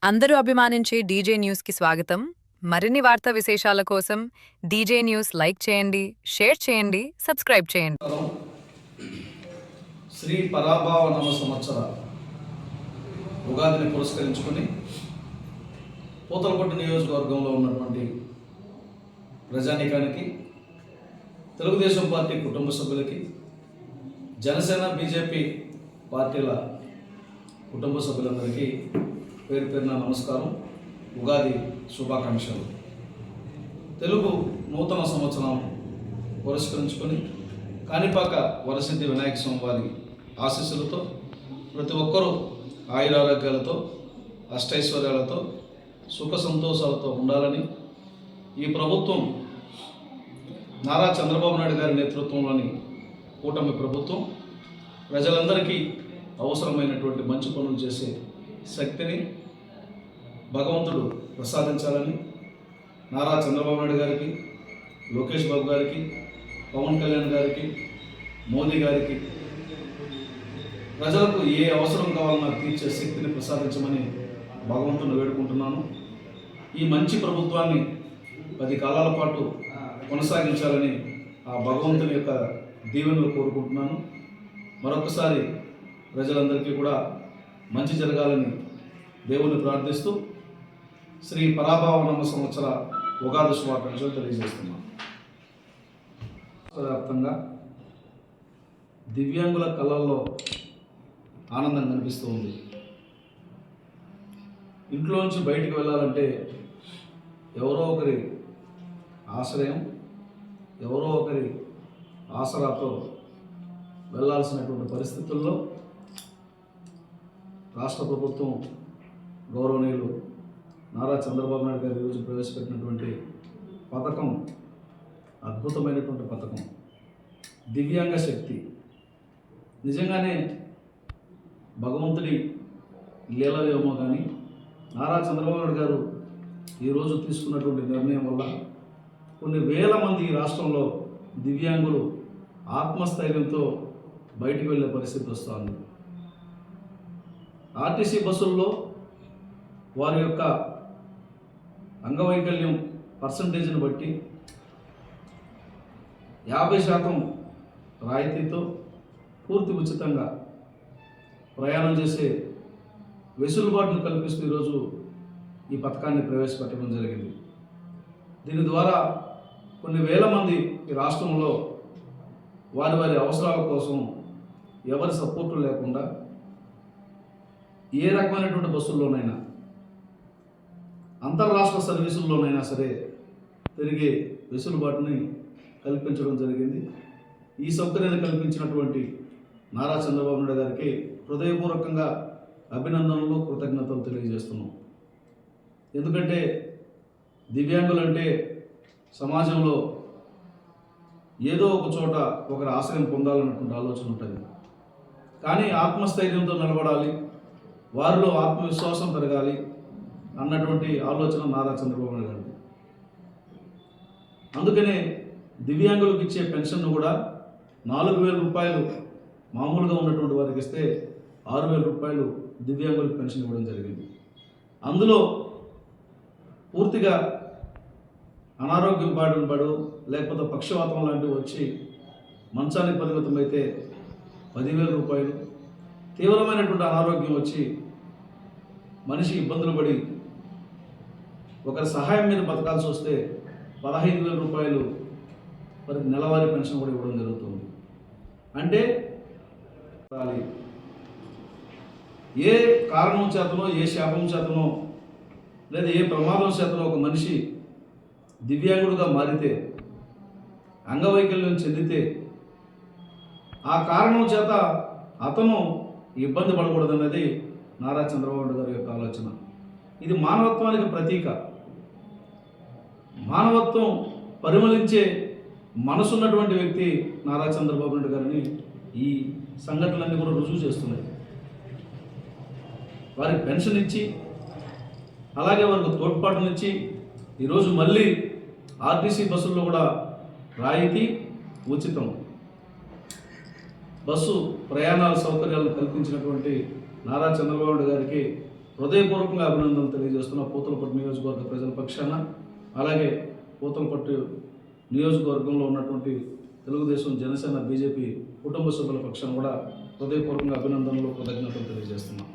అందరూ అభిమానించే డీజే న్యూస్కి స్వాగతం. మరిన్ని వార్తా విశేషాల కోసం డీజే న్యూస్ లైక్ చేయండి, షేర్ చేయండి, సబ్స్క్రైబ్ చేయండి. శ్రీ పరాభావ నవ సంవత్సర ఉగాదిని పురస్కరించుకొని పూతలపట్టు నియోజకవర్గంలో ఉన్నటువంటి ప్రజానీకానికి, తెలుగుదేశం పార్టీ కుటుంబ సభ్యులకి, జనసేన బీజేపీ పార్టీల కుటుంబ సభ్యులందరికీ పేరు పేరున నమస్కారం, ఉగాది శుభాకాంక్షలు. తెలుగు నూతన సంవత్సరం పురస్కరించుకొని కాణిపాక వరసిద్ధి వినాయక స్వామి వారి ఆశీస్సులతో ప్రతి ఒక్కరూ ఆయురారోగ్యాలతో, అష్టైశ్వర్యాలతో, సుఖ సంతోషాలతో ఉండాలని ఈ ప్రభుత్వం నారా చంద్రబాబు నాయుడు గారి నేతృత్వంలోని కూటమి ప్రభుత్వం ప్రజలందరికీ అవసరమైనటువంటి మంచి పనులు చేసే శక్తిని భగవంతుడు ప్రసాదించాలని నారా చంద్రబాబు నాయుడు గారికి, లోకేష్ బాబు గారికి, పవన్ కళ్యాణ్ గారికి, మోదీ గారికి ప్రజలకు ఏ అవసరం కావాలన్నా తీర్చే శక్తిని ప్రసాదించమని భగవంతుని వేడుకుంటున్నాను. ఈ మంచి ప్రభుత్వాన్ని 10 కాలాల పాటు కొనసాగించాలని ఆ భగవంతుని యొక్క దీవెనలు కోరుకుంటున్నాను. మరొకసారి ప్రజలందరికీ కూడా మంచి జరగాలని దేవుని ప్రార్థిస్తూ శ్రీ పరాభావ నవ సంవత్సర ఉగాది శుభాకాంక్షలు తెలియజేస్తున్నాను. వ్యాప్తంగా దివ్యాంగుల కళ్ళల్లో ఆనందం కనిపిస్తూ ఉంది. ఇంట్లోంచి బయటికి వెళ్ళాలంటే ఎవరో ఒకరి ఆశ్రయం, ఎవరో ఒకరి ఆసరాతో వెళ్ళాల్సినటువంటి పరిస్థితుల్లో రాష్ట్ర ప్రభుత్వం గౌరవనీయులు నారా చంద్రబాబు నాయుడు గారు ఈరోజు ప్రవేశపెట్టినటువంటి పథకం అద్భుతమైనటువంటి పథకం, దివ్యాంగ శక్తి. నిజంగానే భగవంతుడి లీలలేమో కానీ నారా చంద్రబాబు నాయుడు గారు ఈరోజు తీసుకున్నటువంటి నిర్ణయం వల్ల కొన్ని వేల మంది ఈ రాష్ట్రంలో దివ్యాంగులు ఆత్మస్థైర్యంతో బయటికి వెళ్ళే పరిస్థితి వస్తుంది. ఆర్టీసీ బస్సుల్లో వారి యొక్క అంగవైకల్యం పర్సంటేజ్ని బట్టి 50% రాయితీతో పూర్తి ఉచితంగా ప్రయాణం చేసే వెసులుబాటును కల్పిస్తూ ఈరోజు ఈ పథకాన్ని ప్రవేశపెట్టడం జరిగింది. దీని ద్వారా కొన్ని వేల మంది ఈ రాష్ట్రంలో వారి వారి అవసరాల కోసం ఎవరి సపోర్టు లేకుండా ఏ రకమైనటువంటి బస్సుల్లోనైనా, అంతర్రాష్ట్ర సర్వీసుల్లోనైనా సరే తిరిగే వెసులుబాటుని కల్పించడం జరిగింది. ఈ సౌకర్యాన్ని కల్పించినటువంటి నారా చంద్రబాబు నాయుడు గారికి హృదయపూర్వకంగా అభినందనలు, కృతజ్ఞతలు తెలియజేస్తున్నాం. ఎందుకంటే దివ్యాంగులంటే సమాజంలో ఏదో ఒక చోట ఒకరి ఆశ్రయం పొందాలన్నటువంటి ఆలోచన ఉంటుంది. కానీ ఆత్మస్థైర్యంతో నిలబడాలి, వారిలో ఆత్మవిశ్వాసం పెరగాలి అన్నటువంటి ఆలోచన నారా చంద్రబాబు నాయుడు గారిది. అందుకనే దివ్యాంగులకు ఇచ్చే పెన్షన్ను కూడా 4,000 రూపాయలు మామూలుగా ఉన్నటువంటి వారికి ఇస్తే 6,000 రూపాయలు దివ్యాంగులకు పెన్షన్ ఇవ్వడం జరిగింది. అందులో పూర్తిగా అనారోగ్యం పడు లేకపోతే పక్షవాతం లాంటివి వచ్చి మంచానికి పరిమితమైతే 10,000 రూపాయలు, తీవ్రమైనటువంటి అనారోగ్యం వచ్చి మనిషి ఇబ్బందులు పడి ఒకరి సహాయం మీద బతకాల్సి వస్తే 15,000 రూపాయలు మరి నెలవారీ పెన్షన్ కూడా ఇవ్వడం జరుగుతుంది. అంటే ఏ కారణం చేతనో, ఏ శాపం చేతనో, లేదా ఏ ప్రమాదం చేతనో ఒక మనిషి దివ్యాంగుడుగా మారితే, అంగవైకల్యం చెందితే ఆ కారణం చేత అతను ఇబ్బంది పడకూడదన్నది నారా చంద్రబాబు నాయుడు గారి యొక్క ఆలోచన. ఇది మానవత్వానికి ప్రతీక. మానవత్వం పరిమళించే మనసున్నటువంటి వ్యక్తి నారా చంద్రబాబు నాయుడు గారిని ఈ సంఘటనలన్నీ కూడా రుజువు చేస్తున్నాయి. వారికి పెన్షన్ ఇచ్చి, అలాగే వారికి తోడ్పాటునిచ్చి ఈరోజు మళ్ళీ ఆర్టీసీ బస్సుల్లో కూడా రాయితీ, ఉచితం బస్సు ప్రయాణాల సౌకర్యాలను కల్పించినటువంటి నారా చంద్రబాబు నాయుడు గారికి హృదయపూర్వకంగా అభినందనలు తెలియజేస్తున్న పూతలపట్టు నియోజకవర్గ ప్రజల పక్షాన, అలాగే పూతలపట్టు నియోజకవర్గంలో ఉన్నటువంటి తెలుగుదేశం, జనసేన, బీజేపీ కుటుంబ సభ్యుల పక్షాన కూడా హృదయపూర్వకంగా అభినందనలు, కృతజ్ఞతలు తెలియజేస్తున్నాం.